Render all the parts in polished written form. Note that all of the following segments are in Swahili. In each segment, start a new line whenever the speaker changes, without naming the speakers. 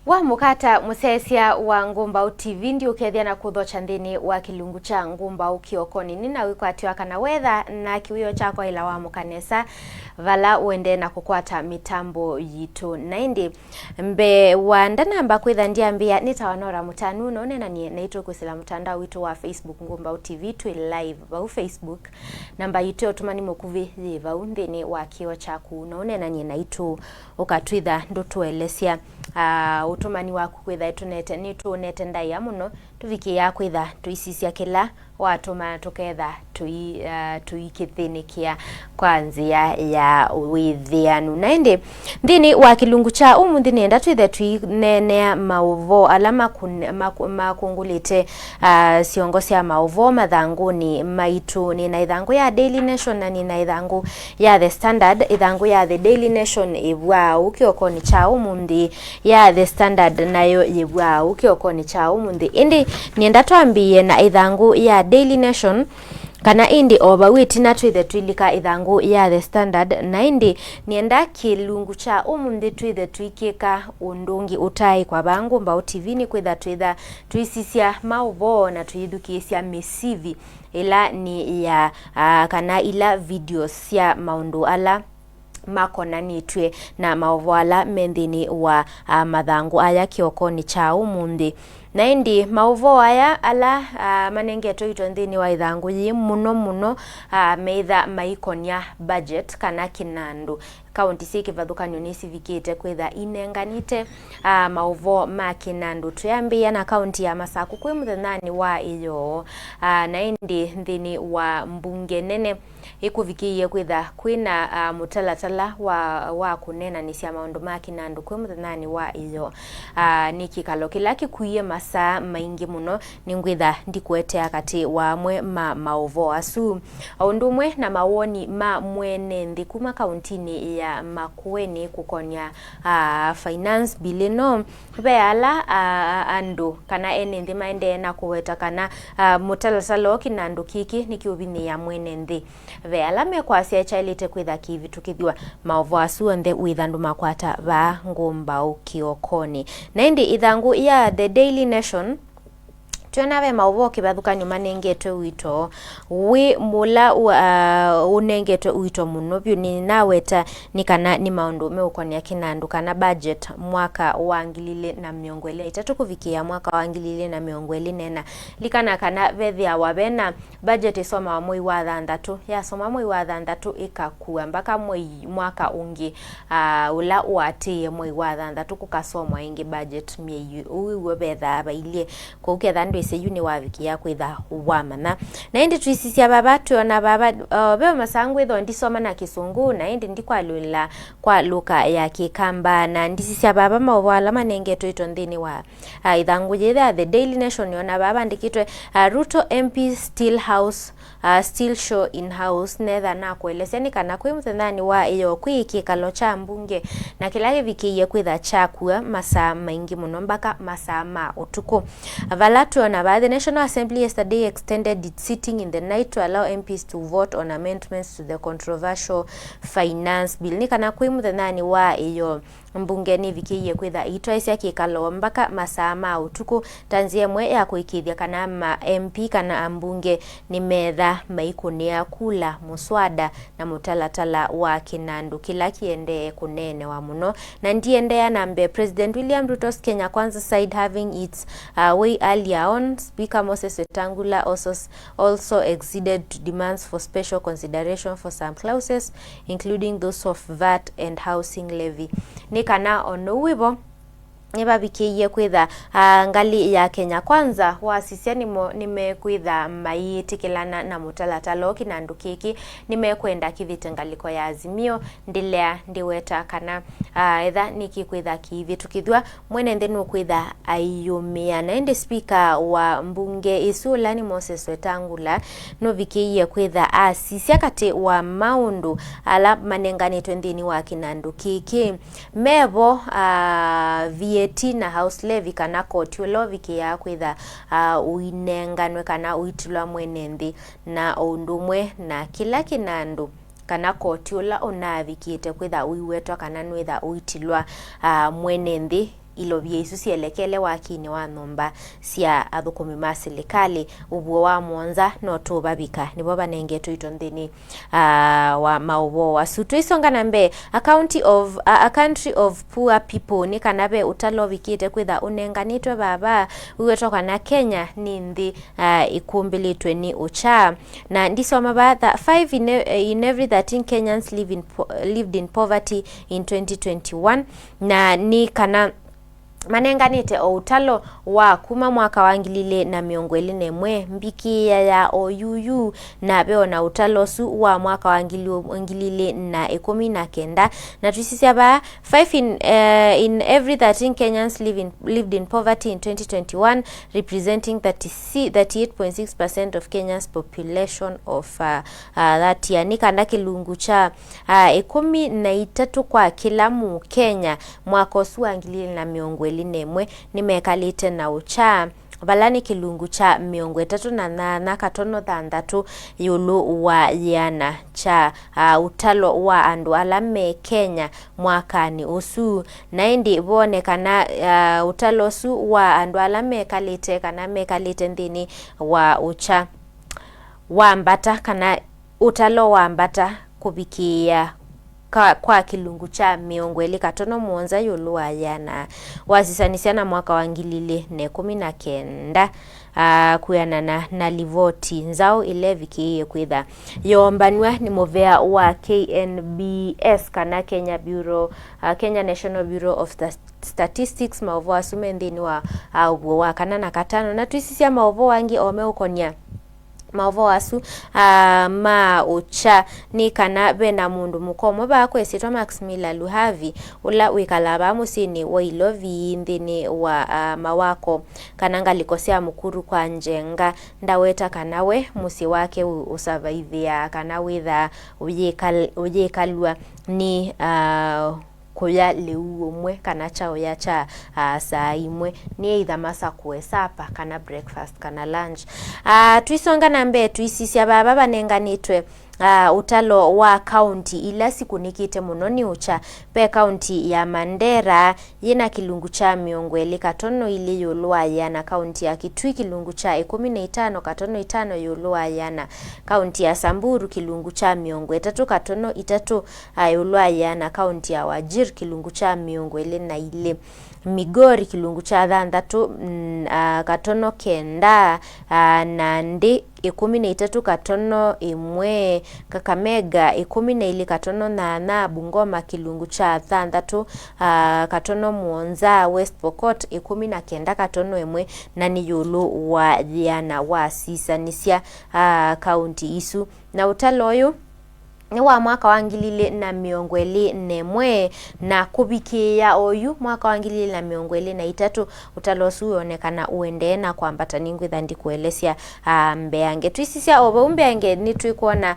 Wa mukata musesia wa Ngumbau TV ndio ukethia na kuthocha nthini wa kilungu cha Ngumbau kiokoni nina wikwatiwa kana wetha na kiwio chako ila wa mukanesa vala uende na kukwata mitambo yitu na indi mbe wandana amba kwitha ndiambia nitawanora mutanu none na naitwa kusila mtandao witu wa Facebook Ngumbau TV tu live wa Facebook namba yitu otumani mukuvi live nthini wa kio chaku none na naitu ukatwitha ndutuelesia utumani waku kwitha itunete nitunete ndai muno tuvikia kwitha tuisisia kila watuma tuketha tuikithinikia kwa nzia ya withianu na indi nthini wa kilungu cha umuthi nenda twithe twinenea mauvo alama makungulite siongo cia mauvo mathanguni maitu ni na ithangu ya Daily Nation na ni na ithangu ya The Standard. Ithangu ya The Daily Nation ibwa ukiokoni cha umuthi ya The Standard nayo ibwa ukiokoni cha umuthi indi nienda twambie na ithangu ya Daily Nation kana indi obawiti na twithe twilika ithangu ya The Standard na indi nienda kilungu cha umuthi twithe twikika undungi utai kwa bangu Ngumbau TV ni kwitha twitha tuisisia mauvo na tuithukisia mesivi ila ni ya kana ila videos ya maundu ala makona nitwe na mauvoala mendhini wa mathangu aya kiokoni cha umuthi na indi mauvo aya ala manengeto ito nthini wa ithangu yi muno meitha maikonia budget kana kinandu kaunti siki vathukanyo nisivikite kwitha inenganite mauvo ma kinandu tuyambia na kaunti ya Masaku kwi muthenani wa iyo na indi nthini wa mbunge nene ikuvikie kwitha kwina mutalatala wa kunena nisya maundu ma kinandu kwi muthenani wa iyo nikikalo kila kikuie masaa maingi muno ningwitha ndikwetea kati wa mwe mauvo asu undumwe na mawoni ma mwene nthi kuma kauntini ya Makueni kukonia finance bill no beala andu kana ene nthi maende na kuweta kana mutalatala kinandu kiki nikiubini ya mwene nthi beala mekwasia chailite kwitha kivi tukithiwa mauvo asu nthe withandu makwata va Ngumbau kiokoni na indi ithangu ya The Daily Nation tunawe mauvo kibathukanyo manengetwe wito wi mula unengetwe wito muno byu ni naweta ni kana ni maundu meukonia kinandu kana budget mwaka wa 2023 kuvikia mwaka wa 2024 likana kana vethia wabena budget isoma wa mwei wa thanthatu ya soma mwei wa thanthatu ikakua mpaka mwaka ungi ula uatie mwei wa thanthatu kukasomwa ingi budget miei uwe betha bailie kwa uketha seyuni wavikia kwitha wamana na indi tuisisia baba tuona baba beo masangu itho ndisoma na Kisungu na indi ndikwalula kwa luka ya Kikamba na ndisisia baba mauvoala manengeto ito nthini wa ithangu yitha The Daily Nation yona baba ndikitwe Ruto MP still show in house netha na kuelesea ni kana kwi muthenani wa iyo kwi kikalo cha mbunge na kila givikie kwitha chakua masaa maingi muno mpaka masaa ma utuku valatu na the National Assembly yesterday extended its sitting in the night to allow MPs to vote on amendments to the controversial finance bill ni kana kwi muthenani wa iyo mbunge ni vikiye kwitha itwaisia kikalo mpaka masaa ma utuku tanzie mwe ya kuikithia kana ma MP kana ambunge ni metha maikunia kula muswada na mutalatala wa kinandu kila kiende kunene wa muno na ndiendea nambe President William Ruto's Kenya Kwanza side having its way earlier on. Speaker Moses Wetangula also exceeded demands for special consideration for some clauses including those of VAT and housing levy ni kana ono wibo niba bikiye kwitha ngali ya Kenya Kwanza wasisia nimekwitha maitikilana na mutalatalo kinandu kiki nimekwenda kivitengaliko ya Azimio ndilea ndiweta kana etha nikikwitha kivi tukithwa mwene nthenu kwitha ayumia na ende speaker wa mbunge isula ni Moses Wetangula no bikiye kwitha asisia kati wa maundu ala manenganitwe nthini wa kinandu kiki mebo VAT na house levy kana koti uloviki ya kwitha uinenganwe kana uitulwa mwene nthi na undumwe na kila kinandu kana koti ula unavikite kwitha uiwetwa kana nwitha uitilwa mwene nthi ilovie isu sielekele wakini wa nomba sia athukumi ma serikali ubuo wa mwonza no tubabika nibo banengeto itonthini wa maubo wa sutu isonga nambe a country of poor people ni kanabe utalovikite kwitha unenganitwe baba uwetoka na Kenya ni nthi ikumbilitwe ni ucha na ndisoma ba 5 in every 13 Kenyans lived in poverty in 2021 na ni kana manenganite o utalo wa kuma mwaka wa 2021 mbiki ya OUU na beona utalo su wa mwaka wa 2019 na tusisia ba 5 in every 13 Kenyans lived in poverty in 2021 representing 38.6% of Kenya's population of that year. Nikanda kilungu cha 13 kwa kila mu Kenya mwaka su wa 2021 nimekalite na ucha balani kilungu cha 38 katono thandatu yulu wa yana cha utalo wa andu alame Kenya mwakani usu na indi bonekana utalo su wa andu alame kalite kana mekalite ndini wa ucha wambata kana utalo wambata kubikia kwa kilungu cha 20 mwonza yulu wa yana wasisanisiana mwaka wa 2019 kuyanana na livoti nzao 11 kiye kwitha yombanwa ni movea wa KNBS kana Kenya National Bureau of Statistics maovo asume ndini wa ubuo wa kana na katano na tuisisia maovo wangi omeukonia maovo wasu ma ucha ni kana bena mundu mukomo bakwe sitwa Maximila Luhavi ula wikalaba musini wa ilovi ndini wa mawako kananga likosea mukuru kwa njenga ndaweta kanawe musi wake usurvive kana witha uyekalwa ni kuya leu umwe kana chao ya cha saa imwe ni either masa kuesapa kana breakfast kana lunch tuisonga nambe tuisisia baba banenganitwe utalo wa county ila siku nikite munoni ucha pe county ya Mandera yina kilungu cha 20 katono ili yulua yana county ya Kitui kilungu cha 15 katono 5 yulua yana county ya Samburu kilungu cha 3 katono 3 yulua yana county ya Wajir kilungu cha 20 Migori kilungu cha 3 katono 9 Nandi 13 katono 1 Kakamega 12 katono 8 Bungoma kilungu cha 3 katono mwonza West Pokot 19 katono 1 na ni yulu wa Diana wa sisanisia county isu na utaloyo ni wa mwaka wa 2021 na kubikia oyu mwaka wa 2023 utalosu onekana uende na kwambata ningwi thandi kuelesia mbeange tuisisia obo umbeange ni tuikuona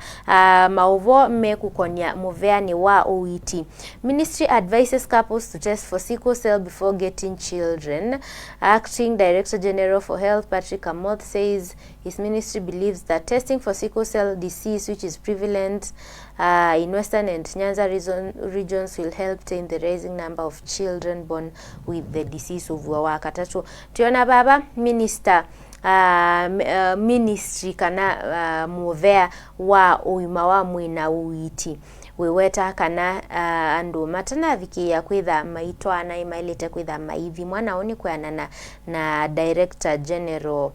mauvo mekukonia muveani wa OET. Ministry advises couples to test for sickle cell before getting children. Acting Director General for Health Patrick Amoth says his ministry believes that testing for sickle cell disease, which is prevalent in Western and Nyanza regions, will help tame the rising number of children born with the disease of wakatatu. Tuona baba minister ministry kana movea wa uima wa mwina uiti weweta kana andu matana viki ya kwitha maitwa na imailete kwitha maivi mwana oni kweanana na Director General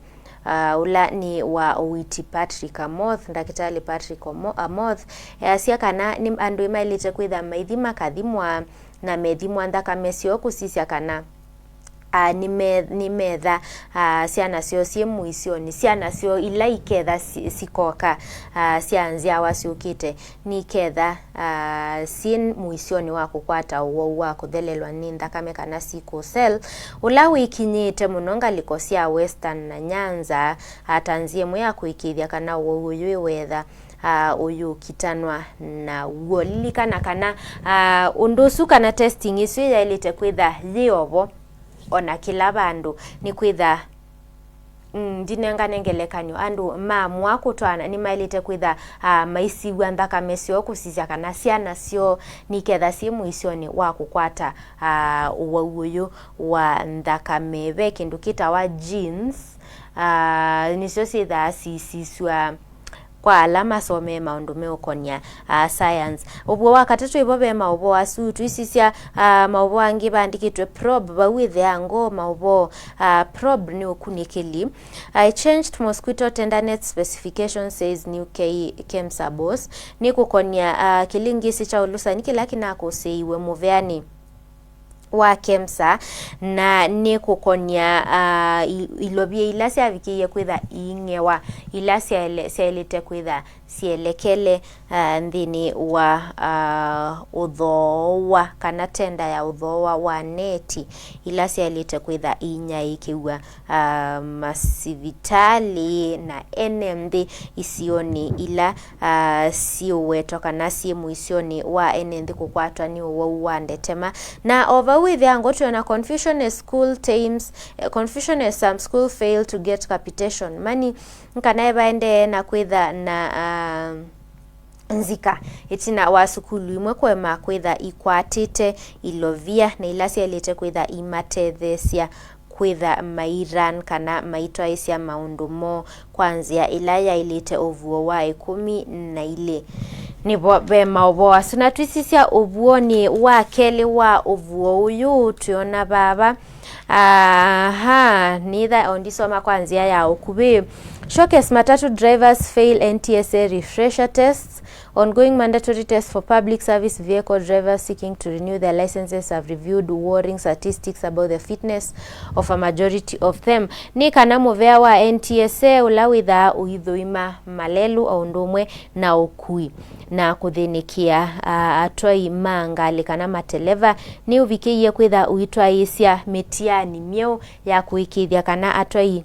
ula ni wa OET Patrick Amoth ndakitali Patrick Amoth sia kana ni andu imailete kwitha maithi makathimwa na methimwa ndaka mesio kusisia kana ni metha siana sio siemu isio ni siana sio ila iketha sikoka sianzia wasiukite ni ketha sin muisioni wako kwata uwo wako thelelwa ninda kame kana sickle cell ula wikinyite munonga likosia Western na Nyanza atanzie muya kuikithia kana uwo uyu wetha uyu kitanwa na uolikana kana undusu kana testing isu ya ilite kwitha thiobo ona kila bandu ni kwitha ndinenganengelekanyo andu mamwa kutwana ni mailite kwitha maisi wanthaka mesio kusisya kana ciana cio niketha simu icio ni wa kukwata uyu wa nthaka mebe kindu kita wa genes nicio citha siswa kwa alama some maundu meukonia science obwo wakatatu ibo be maubo asu twisisya maubo angi bandikitwe probe bawithe ango maubo probe ni okunikeli. I changed mosquito tender specification, says new KEMSA boss. Ni kukonia kilingisi cha ulusa nikila kinako seiwe muveani wa KEMSA na ni kukonia ilobie ilasi avikiye kwitha ingewa ilasi elite kwitha sielekele ndini wa udhowa kana tenda ya udhowa wa neti ilasi elite kwitha inya ikiwa masivitali na NMD isioni ila siwe toka na simu isioni wa NMD kukwatwa ni uwande tema na over with the angoto na confusion as school teams confusion as some school fail to get capitation mani nkanaeba ende na kwitha na nzika itina wa sukulu imwe kwema kwitha ikwatite ilovia na ilasi elite kwitha imatethesia kwitha mairan kana maitwa isia maundumo kwanzia ilaya ilite ovuo wa 12 ni be maubo asuna twisisya obuoni wa kele wa ovuo uyu tuona baba neither ondisoma kwanzia ya okubi showcase matatu drivers fail NTSA refresher tests. Ongoing mandatory tests for public service vehicle drivers seeking to renew their licenses have reviewed worrying statistics about the fitness of a majority of them. Ni kana movea wa NTSA ulawitha uidhuima malelu au ndumwe na ukui na kuthinikia atoi mangali kana mateleva ni uvikiye kwitha uitwa isya metiani mieu ya kuikithia kana atoi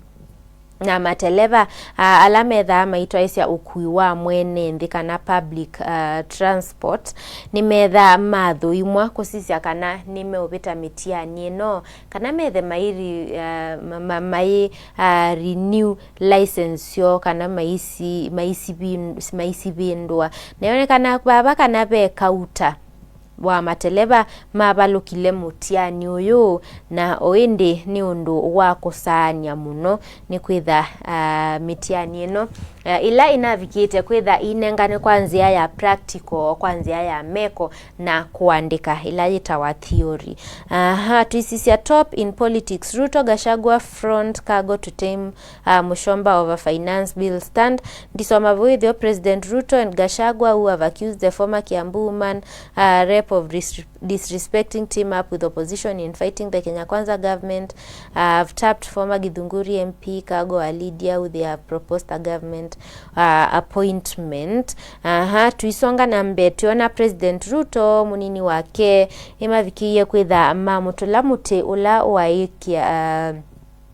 na mateleva alametha maitwa isya ukui wa mwene nthi kana public transport ni metha mathu imwa kusisya kana ni meubita mitiani no kana methe mairi renew license yo kana maisi bindwa neone kana baba kana be kauta wa mateleva mabalukile mutiani uyu na oindi ni undu wa kusanya muno ni kwitha mitiani ino ila inavikite kwitha inengane kwanzia ya practical kwanzia ya meko na kuandika ila itawa theory. Tuisisya top in politics. Ruto Gachagua front cargo to tame Mushomba over finance bill stand. Ndisoma video President Ruto and Gachagua who have accused the former Kiambu woman rep of disrespecting team up with opposition in fighting the Kenya Kwanza government. Have tapped former Githunguri MP Cargo Alidia with their proposed a government appointment. Tuisonga na mbe tuona President Ruto munini wake imavikiye kwitha mamutulamuti ula waikia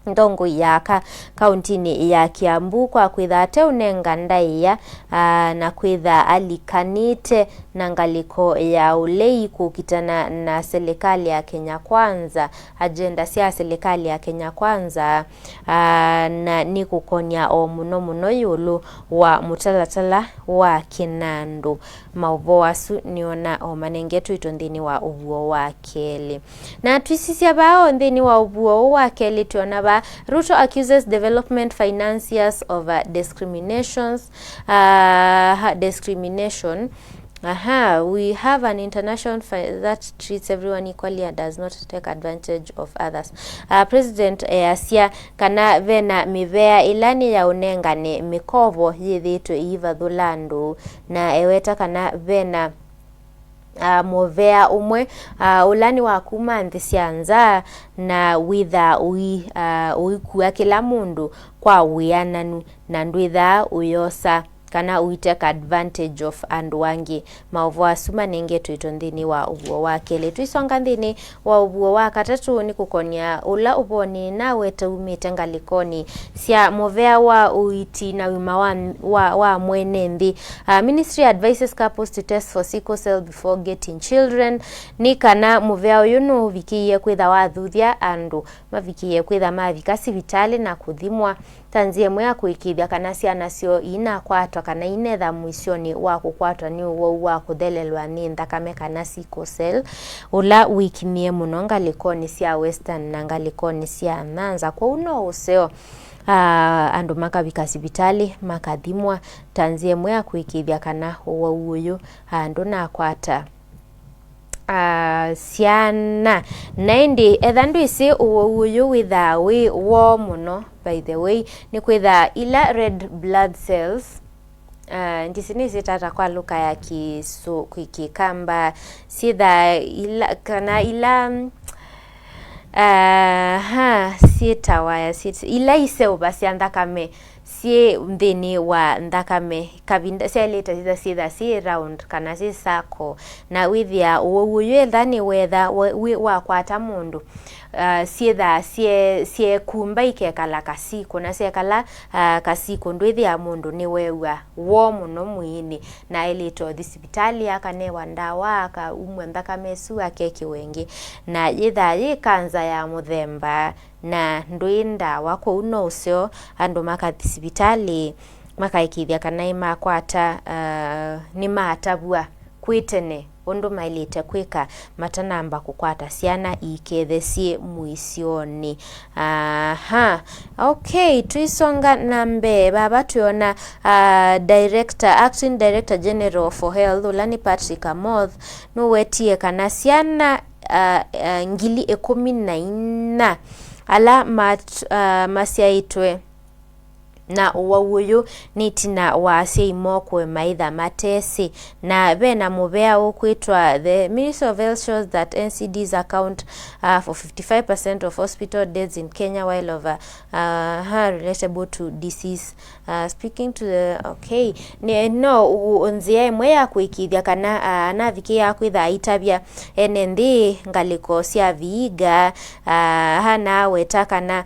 ndongo yaka kauntini ya Kiambu kwa kwitha ate unenga ndaiya na kwitha alikanite na ngaliko ya ulei kukitana na serikali ya Kenya Kwanza agenda sia serikali ya Kenya Kwanza na ni kukonya o muno yulu wa mutalatala wa Kinandu maubo wasu niona o manengetu itondini wa ubuo wa kele na twisisya bao ndini wa ubuo wa kele tuona ba Ruto accuses development financiers of discrimination. We have an international that treats everyone equally and does not take advantage of others. President asia kana vena mivea ilani ya unengane mikovo yithitu iva dhulandu na eweta kana vena movea umwe ulani wa kuma nthisyanza na witha uikuwa kila mundu kwa wiananu na ndwitha uyosa kana uiteka advantage of andu wangi mauvo asuma nenge tuitondini wa ubuo wa kele tuisonga ndini wa ubuo wa katatu ni kukonia ula uboni na weta umite ngalikoni sia movea wa uiti na wima wa mwene mbi. Ministry advises couples to test for sickle cell before getting children. Ni kana movea uyunu vikiye kwitha wa dhuthia andu mavikiye kwitha mavikasi vitali na kuthimwa tanzie mwe kuikithia kana ciana cio ina kwatwa kana inetha mwisioni wa kukwatwa ni uwo wa kuthelelwa ni thakame kana sickle cell ula wikimie muno ngalikoni cia Western na ngalikoni cia Nyanza kwa uno useo andu makabika sibitali makathimwa tanzie mwe kuikithia kana uwo uyu andu na kwata ciana naindi ethandu isi uyu witha wi wo muno by the way ni kwitha ila red blood cells ndisini zitata kwa luka ya kikamba sitha ila kana ila sita waya sita ila iseo basi andakame sie mthini wa ndakame kabinda seleta sitha si round kana si circle na withia uyu thani wetha wa kwata mundu sietha sie kumba ikekala kasiko na sekala kasiko ndwithia mundu ni wewa wo muno mwini na elito hospitali akanewa ndawa aka umwe ndakame su akeki wengi na yitha yikanza ya muthemba na ndwinda wako uno usio andu makathisibitali makaikithia kana imakwata ni matabua kwitene undu mailite kwika matanamba kukwata ciana ikethesie muisioni okay tuisonga nambe baba tuona acting director general for health Ulani Patrick Amoth no wetie kana ciana ngili 14 ala masiaitwe na uyu nitina wase imokwe maitha matesi na bena mubea ukwitwa the Ministry of Health shows that NCDs account for 55% of hospital deaths in Kenya while over relatable to disease. Speaking to the okay no unzia mwe ya kuikithia kana navikia kwitha itabia enendi ngaliko cia viiga hana wetaka na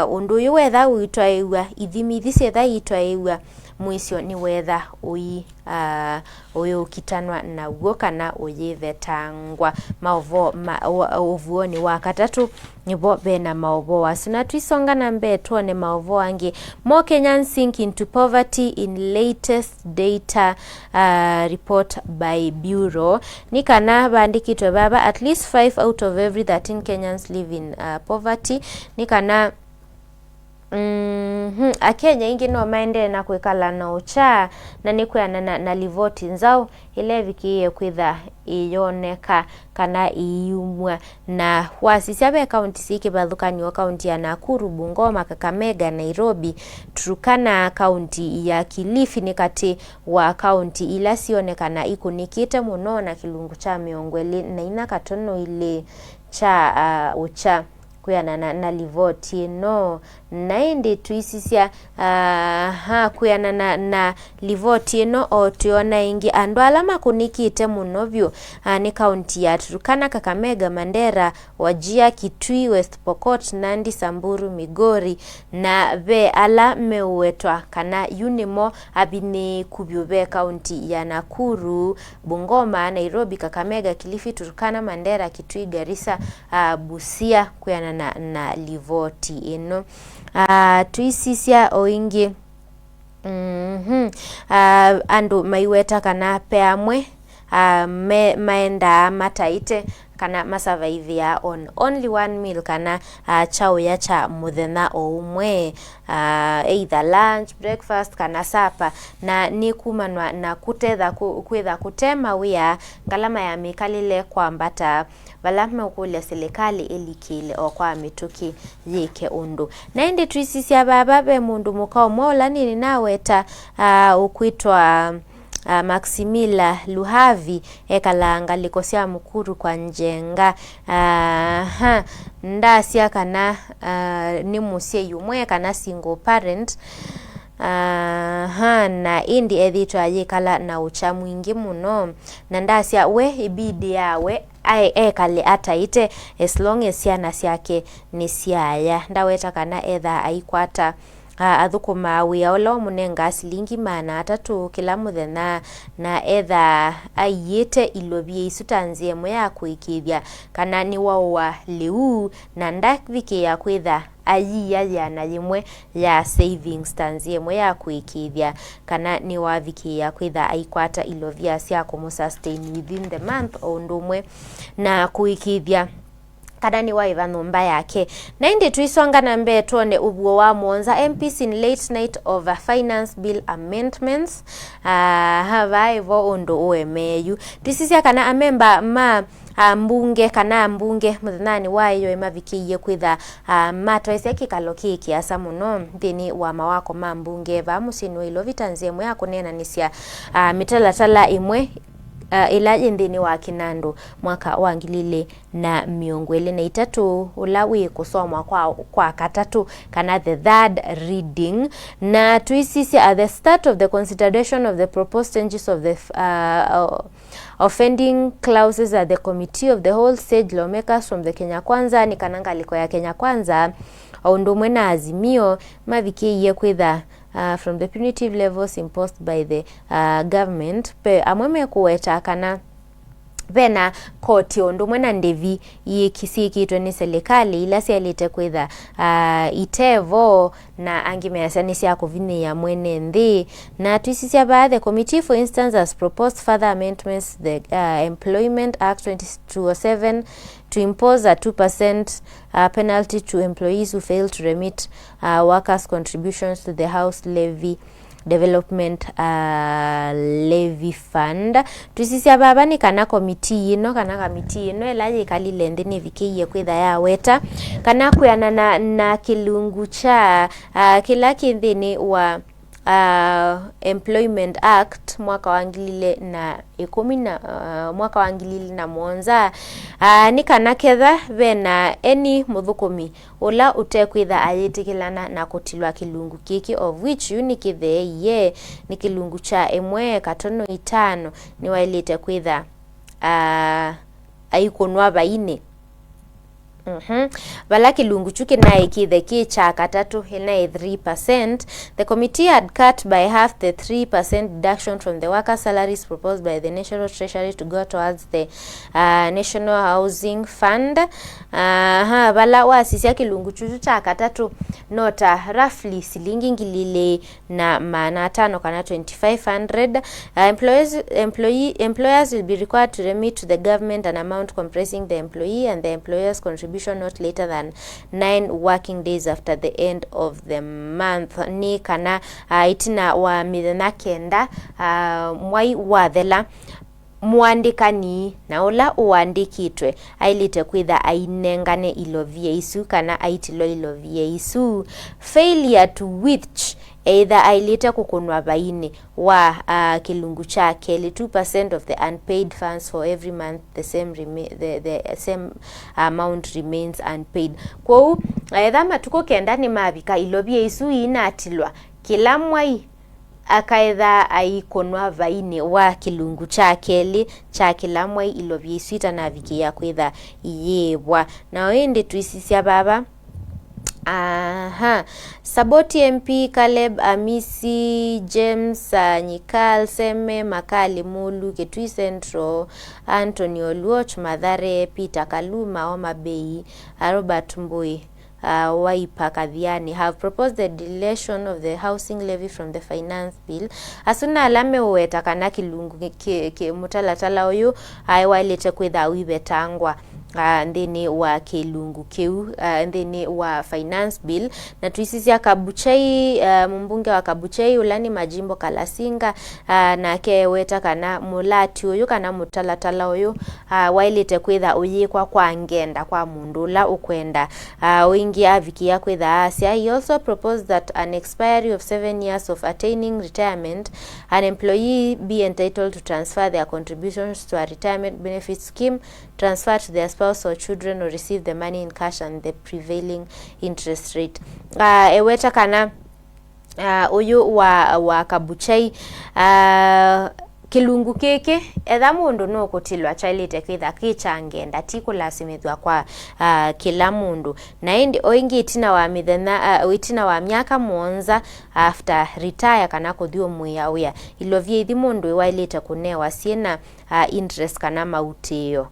unduyu wetha uitwa iwa ithimi thise tha itwa iwa mwisho ni wetha uyu kitanwa na ugo kana uyivetangwa maovo uvuoni wa katatu nibo bena maovo wasuna tuisonga na mbe tuone maovo angi more Kenyans sink into poverty in latest data report by Bureau nikana bandikitwe baba at least 5 out of every 13 Kenyans live in poverty nikana Akenya ingi no maende na kwikala na ucha na nikuyana na livoti nzao ile vikiye kwitha iyoneka kana iyumwa na wasisiabe county siki bathukani wa county ya Nakuru, Bungoma, Kakamega, Nairobi, Turkana county ya Kilifi ni kati wa county ila sionekana ikunikite muno na kilungu cha miongweli na inakatono ile cha ucha kuyana na livoti no naindi tuisisia kuyana na livoti no otiona ingi andu alama kunikite munovyo ni county ya Turkana, Kakamega, Mandera, Wajia, Kitui, West Pokot, Nandi, Samburu, Migori na be ala mewetwa kana unimo abini kubyube county ya Nakuru, Bungoma, Nairobi, Kakamega, Kilifi, Turkana, Mandera, Kitui, Garissa, Busia kuyana na livoti ino tuisisia oingi andu maiweta kana peamwe maenda mataite kana masurvive on only one meal kana chao ya cha muthenya o umwe either lunch, breakfast kana supper na ni kumanwa na kutetha kwitha kutema wia galama ya mikalile kwambata balama ukule serikali elikile o kwa mituki yike undu na indi tuisisia baba be mundu mukao mola nini naweta ukwitwa Maximila Luhavi ekalanga likosia mukuru kwa njenga ndasia kana ni musie yumwe kana single parent na indi edhitwa yekala na ucha mwingi muno na ndasia we ibidi yawe kale ataite as long as yana siake ni siaya ndaweta kana edha aikwata athukuma wia ola munenga silingi mana atatu kila muthenya na etha aiyite ilovie isu tanzi emwe ya kuikithia kana ni wawa liu na ndaviki ya kwitha ayiya yana yimwe ya savings tanzi emwe ya kuikithia kana ni waviki ya kwitha aikwata ilovia cia kumussustain within the month o ndumwe na kuikithia kada ni waiva nyumba yake na indi tuisonga na mbe tuone ubuo wa Monza MPs in late night over finance bill amendments havaivo ondo oemeyu tuisisia kana amemba ma mbunge kana mbunge muthanani wayo emavikiye kwitha matwaisi akikalo kiki asa muno thini wa mawako ma mbunge va musini ilo vitanzie mwe akunena nisya mitalatala imwe ila yindini wa Kinandu mwaka wa 2023 ulawi kusomwa kwa katatu kana the third reading na tuisisi at the start of the consideration of the proposed changes of the offending clauses at the committee of the whole stage lawmakers from the Kenya Kwanza ni kananga liko ya Kenya Kwanza ondumwe na azimio mavikiye kwitha from the punitive levels imposed by the government pe amweme kuweta kana vena koti ondumwe na ndevi yikisiki ni serikali ila sialite kwitha itevo na angimeasani sia kuvini ya mwene ndi na tuisisia baadhi committee for instance has proposed further amendments the Employment Act 2007 to impose a 2% penalty to employees who fail to remit workers' contributions to the house levy development levy fund tuisisia baba ni kana committee ino kana committee ino elaje kalile ndini vikiye kwitha ya weta kana kuyana na kilungu cha kila kindini wa Employment Act mwaka wa 2010 mwaka wa 2007 ni kana ketha vena eni muthukumi ula utekwitha ayitikilana na kutilwa kilungu kiki of which unikithe ye ni kilungu cha emwe katono 5 ni wailite kwitha aikonwa baine Bala kilungu chuki na ikithe kicha katatu hina 3%. The committee had cut by half the 3% deduction from the worker salaries proposed by the National Treasury to go towards the National Housing Fund. Bala wasisia kilungu chuchu cha katatu nota roughly silingi ngilile na maana tano kana 2500. Employers will be required to remit to the government an amount comprising the employee and the employer's contribution not later than 9 working days after the end of the month. Ni kana itina wa mithena kenda mwai wathela muandikani na ula uandikitwe ailite kwitha ainengane ilovie isu kana aitilo ilovie isu failure to which either ailite kukunwa baine wa kilungu chake 2% of the unpaid funds for every month the same amount remains unpaid. Kwa either matuko kenda ni mabika ilovie isu inatilwa kila mwai akaitha aikonwa vaine wa kilungu chake cha kila mwai ilovie isu itanavikia kwitha iyebwa na wende tuisisia baba Saboti MP Caleb Amisi James Nyikal Seme Makali Mulu Kitui Central Anthony Oluoch Mathare Peter Kaluma Oma Bay Robert Mbui Waipa Kadhiani have proposed the deletion of the housing levy from the finance bill. Asuna alame uweta kana kilungu mutalatala uyu aiwailete kwitha uibetangwa ndini wa kilungu kiu ndini wa finance bill na tuisisia Kabuchai mbunge wa Kabuchai ulani majimbo Kalasinga na keweta kana mulati uyu kana mutalatala uyu wailete kwitha uyikwa kwa ngenda kwa mundula ukwenda wingi avikia kwitha asia. He also proposed that an expiry of 7 years of attaining retirement an employee be entitled to transfer their contributions to a retirement benefit scheme, transfer to their spouse or children, or receive the money in cash and the prevailing interest rate. Eweta kana uyu wa Kabuchai kilungu keke etha mundu no kutilwa chailite kwitha kichange ndatikulasimitwa kwa kila mundu na indi oingi itina wa mithenya itina wa miaka muonza after retire kana kuthio muya uya ilovye ithi mundu wailite kunewa siena interest kana mautio.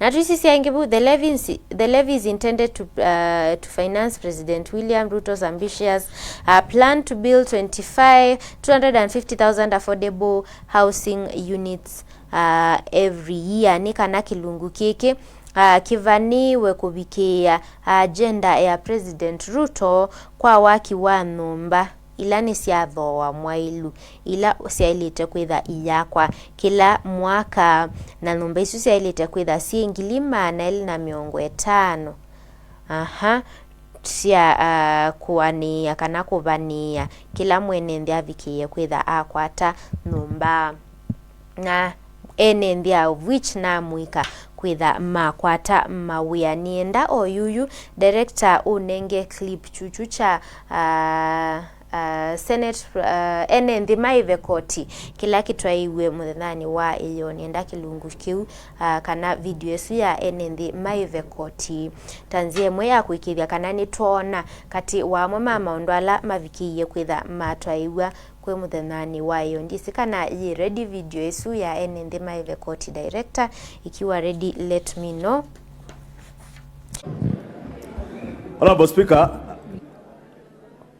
Na tuisi yangibu the levy is intended to finance President William Ruto's ambitious plan to build 250,000 affordable housing units every year. Ni kana kilungu keke kivaniwe kubikia agenda ya President Ruto kwa waki wa nomba ila ni siathoa mwailu ila siailite kwitha iyakwa kila mwaka na numba isu siailite kwitha siingilima na ili na miongo etano sia kuwania kana kuvania kila mwene ndia vikiye kwitha akwata numba na ene ndia which na muika kwitha makwata mawia nienda oyuyu director unenge clip chuchu cha Senate ene ndima ive koti kila kitwaiwe muthani wa iyo nienda kilungu kiu kana video yesu ya ene ndima ive koti tanzie mwe ya kuikithia kana ni tona kati wa mama maondwala mavikiye kwitha matwaiwa kwe muthani wa iyo ndisi kana yi ready video yesu ya ene ndima ive koti director ikiwa ready let me know.
Honorable Speaker,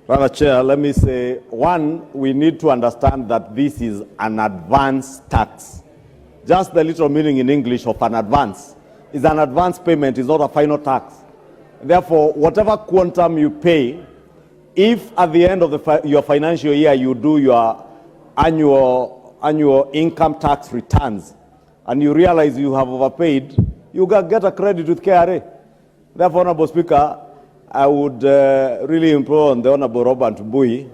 Madam Chair, let me say, one, we need to understand that this is an advance tax. Just the literal meaning in English of an advance is an advance payment, is not a final tax. Therefore, whatever quantum you pay, if at the end of your financial year you do your annual income tax returns and you realize you have overpaid, you get a credit with KRA. Therefore, Honorable Speaker, I would really implore the Honorable Robert Bui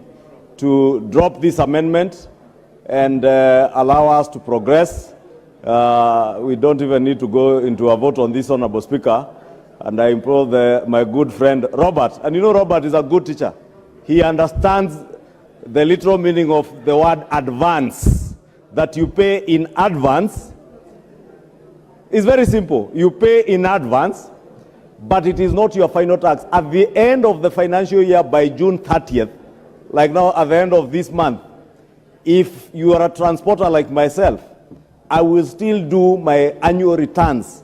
to drop this amendment and allow us to progress. We don't even need to go into a vote on this, Honorable Speaker. And I implore my good friend Robert. And you know Robert is a good teacher. He understands the literal meaning of the word advance. That you pay in advance. It's very simple. You pay in advance, but it is not your final tax. At the end of the financial year, by June 30th, like now at the end of this month, if you are a transporter like myself, I will still do my annual returns.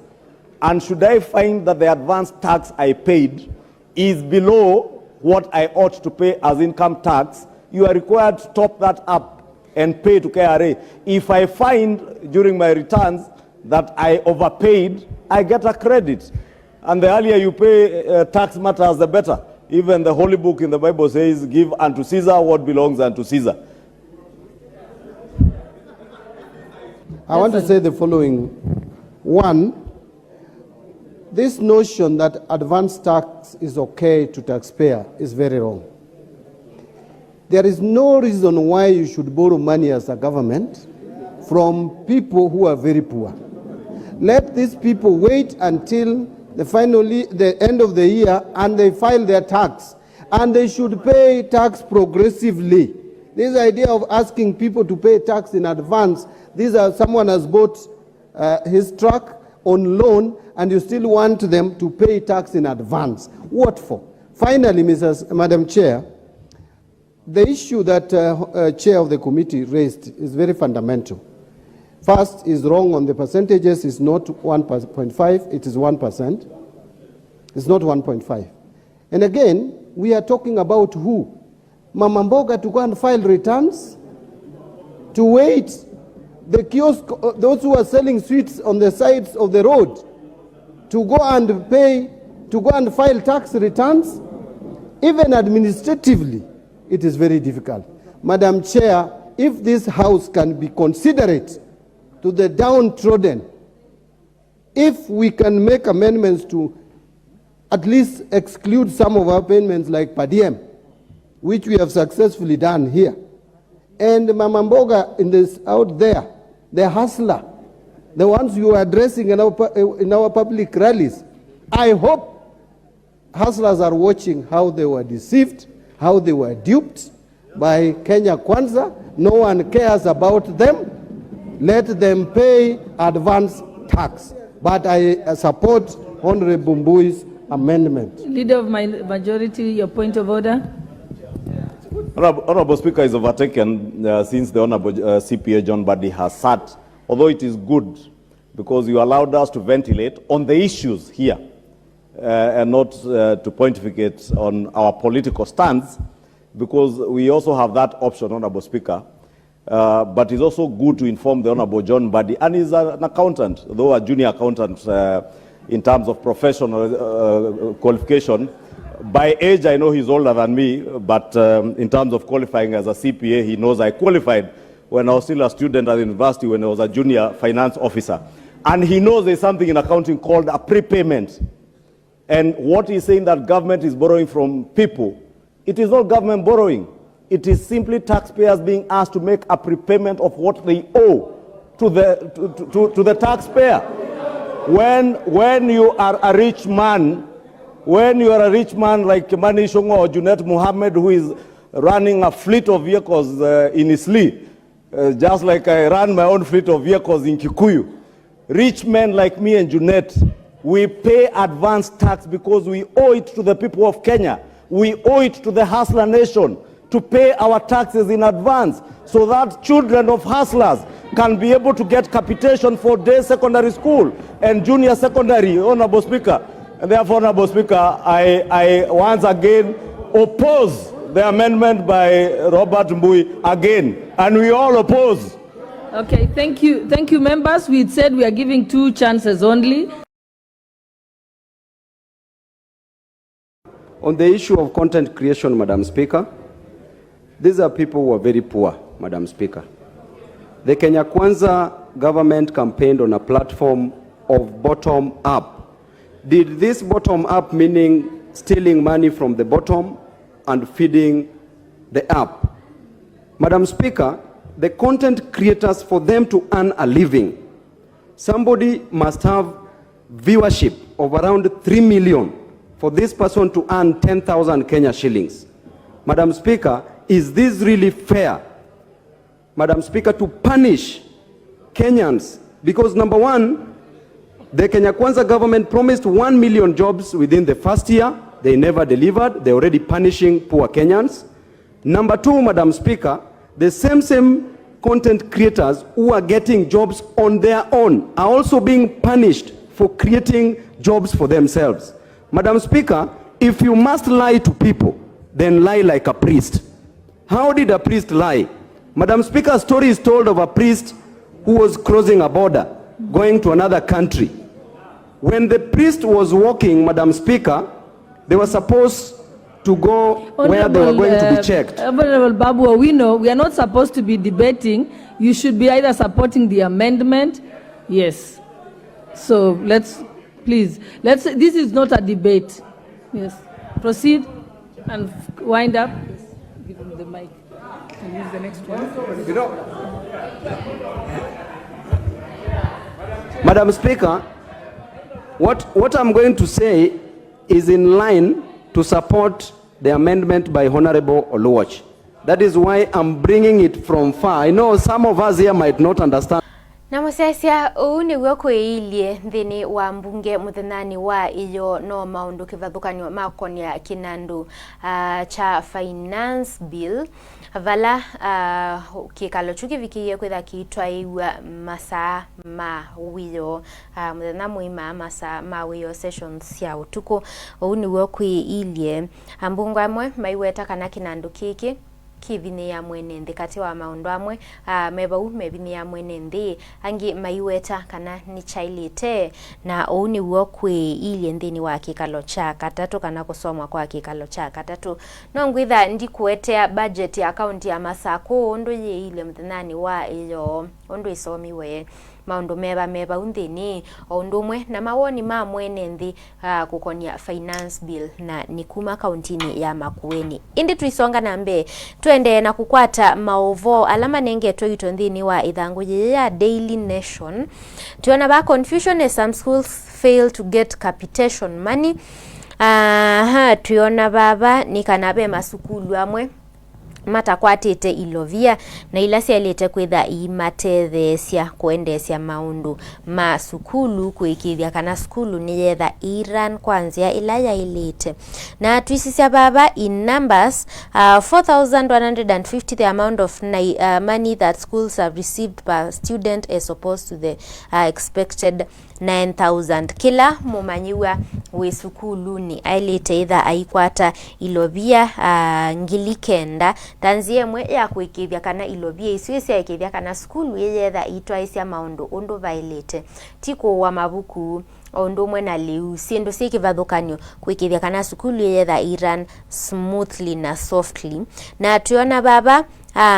And should I find that the advance tax I paid is below what I ought to pay as income tax, you are required to top that up and pay to KRA. If I find during my returns that I overpaid, I get a credit. And the earlier you pay tax matters, the better. Even the Holy Book in the Bible says, give unto Caesar what belongs unto Caesar.
I want to say the following. One, this notion that advance tax is okay to taxpayer is very wrong. There is no reason why you should borrow money as a government from people who are very poor. Let these people wait until the end of the year and they file their tax, and they should pay tax progressively. This idea of asking people to pay tax in advance, someone has bought his truck on loan and you still want them to pay tax in advance. What for? Finally, Madam Chair, the issue that Chair of the committee raised is very fundamental. First, is wrong on the percentages. It's not 1.5, it is 1%. It's not 1.5. And again, we are talking about who? Mama Mboga to go and file returns? To wait? The kiosk, those who are selling sweets on the sides of the road, to go and pay, to go and file tax returns? Even administratively, it is very difficult. Madam Chair, if this House can be considerate to the downtrodden, if we can make amendments to at least exclude some of our payments like per diem, which we have successfully done here, and Mama Mboga out there, the hustler, the ones you are addressing in our public rallies, I hope hustlers are watching how they were deceived, how they were duped by Kenya Kwanza. No one cares about them. Let them pay advance tax. But I support Honorable Mbui's amendment.
Leader of my majority, your point of order.
Honorable Speaker is overtaken since the Honorable CPA John Buddy has sat, although it is good because you allowed us to ventilate on the issues here and not to pontificate on our political stance, because we also have that option, Honorable Speaker. But it's also good to inform the Honorable John Buddy, and he's an accountant, though a junior accountant in terms of professional qualification. By age, I know he's older than me, but in terms of qualifying as a CPA, he knows I qualified when I was still a student at the university, when I was a junior finance officer. And he knows there's something in accounting called a prepayment. And what he's saying that government is borrowing from people, it is not government borrowing. It is simply taxpayers being asked to make a prepayment of what they owe to the taxpayer. When you are a rich man, like Mani Shongo or Junet Muhammad, who is running a fleet of vehicles in Isli, just like I ran my own fleet of vehicles in Kikuyu. Rich men like me and Junet, we pay advance tax because we owe it to the people of Kenya. We owe it to the hustler nation to pay our taxes in advance so that children of hustlers can be able to get capitation for day secondary school and junior secondary, Honorable Speaker. And therefore, Honorable Speaker, I once again oppose the amendment by Robert Mbui again, and we all oppose.
Okay, thank you. Thank you, members. We said we are giving 2 chances only.
On the issue of content creation, Madam Speaker, these are people who are very poor, Madam Speaker. The Kenya Kwanza government campaigned on a platform of bottom-up. Did this bottom-up meaning stealing money from the bottom and feeding the up? Madam Speaker, the content creators, for them to earn a living, somebody must have viewership of around 3 million for this person to earn 10,000 Kenya shillings. Madam Speaker, is this really fair, Madam Speaker, to punish Kenyans? Because number one, the Kenya Kwanza government promised 1 million jobs within the first year. They never delivered. They're already punishing poor Kenyans. Number two, Madam Speaker, the same content creators who are getting jobs on their own are also being punished for creating jobs for themselves. Madam Speaker, if you must lie to people, then lie like a priest. How did a priest lie? Madam Speaker, a story is told of a priest who was crossing a border, going to another country. When the priest was walking, Madam Speaker, they were supposed to go where they were going to be checked.
Honorable Babu Owino, we are not supposed to be debating. You should be either supporting the amendment. Yes. So please, this is not a debate. Yes. Proceed and wind up. Give him the mic. Can use the next one.
You know, Madam Speaker, what I'm going to say is in line to support the amendment by Honorable Oluoch. That is why I'm bringing it from far. I know some of us here might not understand.
Na musesia ni wekwiilie thini wa mbunge muthenani wa iyo no maundu kivathukanyo makonia kinandu cha finance bill vala kikalo chuki vikiye kwitha kitwaiwa masa ma wiyo muthena muima masa ma wiyo sessions ya utuko ni wekwiilie ambungu amwe maiweta kana kinandu kiki kivini ya mwene ndi kati wa maundu amwe mebau mebini ya mwene ndi angi maiweta kana ni chailite na uni wokwe ili ndini wa kikalo cha katatu kana kusomwa kwa kikalo cha katatu no ngwitha ndi kuetea budget ya account ya masako ondo ye ile mthenani wa iyo ondo isomiwe maundu meba undini ondumwe na mawoni ma mwene ndi kukonia finance bill na nikuma kauntini ya Makueni indi tuisonga nambe tuende na kukwata maovo alama nenge toito ndini wa idhangu ya Daily Nation tuona ba confusion as some schools fail to get capitation money tuona baba nikanabe masukulu amwe matakwatite ilovia na ila sialete kwitha imatethesia kuendesia maundu ma sukulu kuikithia kana sukulu ni yetha Iran kwanzia ila yailite na twisisia baba in numbers 4,150 the amount of money that schools have received per student as opposed to the expected 9,000 kila mumanyiwa we sukulu ni ailite either aikwata ilovia ngilikenda tanzie mwe ya kuikithia kana ilovia iswesi ya ikithia kana skulu yetha itwaisia maundu undu vailite tiko wa mabuku ondo mwe na liu siendo sikivathukanyo kuikithia kana skulu yetha Iran smoothly na softly na tuona baba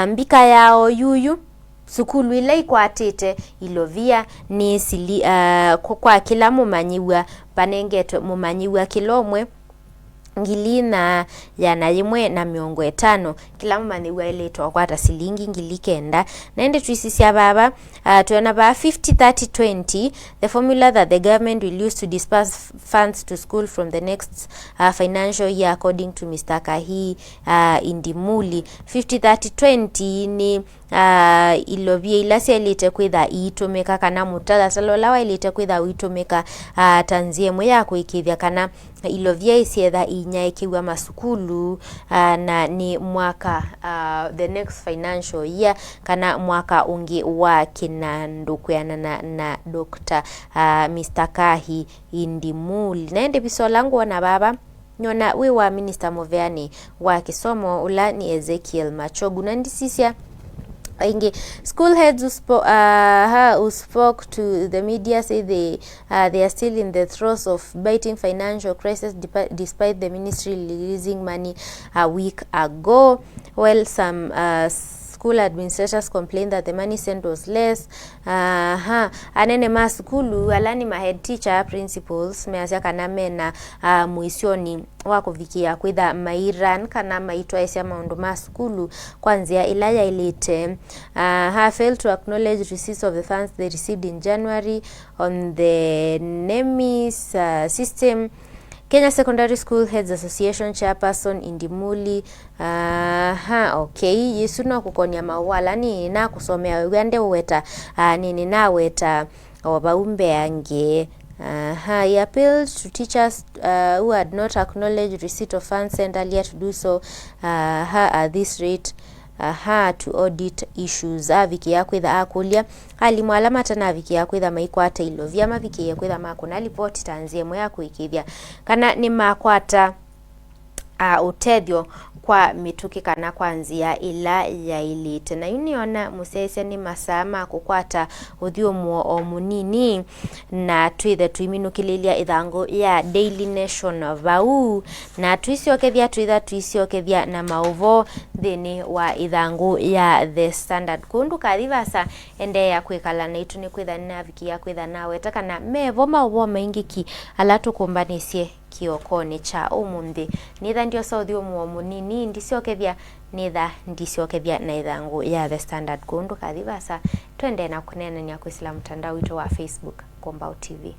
mbika yao yuyu sukulu ila ikwatite ilovia ni sili kwa kila mumanyiwa panengetwe mumanyiwa kilomwe ngili na yana yimwe na miongo etano kila mumanyiwa iletwa kwata silingi ngili kenda naende twisisia baba tuona ba 50-30-20 the formula that the government will use to disperse funds to school from the next financial year according to Mr. Kahi Indimuli 50-30-20 ni ilovia ila sialite kwitha itumika kana mutada salola ilite kwitha itumika tanzie mwe ya kuikithia kana ilovia isietha inyaekiwa masukulu na ni mwaka the next financial year kana mwaka ungi wa kinandukuyana na Dr. Mr. Kahi Indimuli naende biso langu wana baba nyona we wa Minister Moveani wa kisomo ula ni Ezekiel Machogu na ndisisia inge school heads who spoke to the media say they are still in the throes of biting financial crisis despite the ministry releasing money a week ago. Well, some school administrators complained that the money sent was less. Anene ma skulu alani ma head teacher principals measia kana mena muisioni wako vikia kwitha mairan kana maitwa isia maundu ma skulu kwanzia ilaya ilite failed to acknowledge receipts of the funds they received in January on the NEMIS system. Kenya Secondary School Heads Association chairperson Indimuli okay yisuna kukonia mawala ni na kusomea wende weta nini na weta wabaumbe ange he appealed to teachers who had not acknowledged receipt of funds sent earlier to do so at this rate to audit issues viki ya kwitha akulia alimwalama tana viki ya kwitha maikwata ilovia maviki ya kwitha makuna report tanzie mwe ya kuikithia kana ni makwata utedio kwa mituki kana kwanzia ila ya ilite na uniona musese ni masama kukwata uthio muo o munini na twithe tuiminukililia ithango ya Daily Nation vau na tuisiokethia na mauvo thini wa ithango ya The Standard kundu kathivasa ende ya kwikala na itu ni kwitha na viki ya kwitha nawe takana mevo mauvo maingiki alatu kumbanisie kiokoni cha umundi nitha ndio sauthio muo munini ndisiokethia nitha ndisiokethia na ithangu ya The Standard kundu kathivasa twende na kunenania kwa Islam mtandao wetu wa Facebook Ngumbau TV.